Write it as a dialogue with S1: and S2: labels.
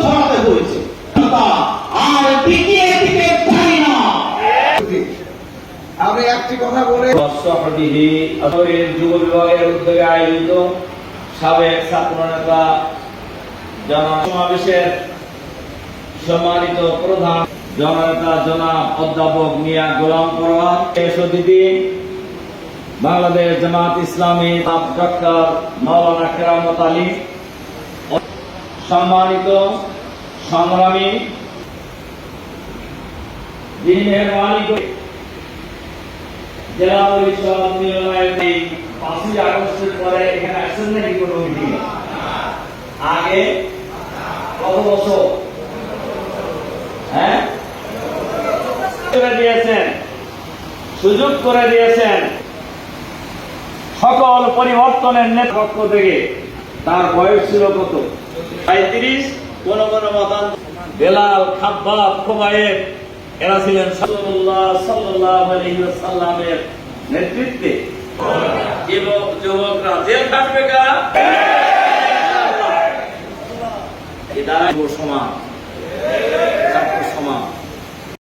S1: ছড়াতে হয়েছে। আর দ্বিতীয় দিকে জানি না।
S2: আমি একটি কথা বলে
S3: যুব বিভাগের উদ্যোগে আয়োজিত সাবেক ছাত্র নেতা সমাবেশের সম্মানিত প্রধান জননেতা জনাব অধ্যাপক মিয়া গোলাম পরোয়ার, বিশেষ অতিথি বাংলাদেশ জামাত ইসলামী ডক্টর মাওলানা কেরামত আলী, সম্মানিত সংগ্রামী যিনি মেহরবানি করে জেলা পরিষদ নির্বাচনে 5ই আগস্টের পরে এখানে আসছেন নাকি কোনো মিটিং? আগে কত বছর দিয়েছেন, সুযোগ করে দিয়েছেন সকল পরিবর্তনের নেতৃত্ব থেকে। তার বয়স ছিল কত? 35। কোন কোন মতান্তর বেলাল, খাব্বাব, খুবাইব এরা ছিলেন রাসূলুল্লাহ সাল্লাল্লাহু আলাইহি ওয়াসাল্লামের নেতৃত্বে। যুবকরা জেল খাটবে কারা? সমাজ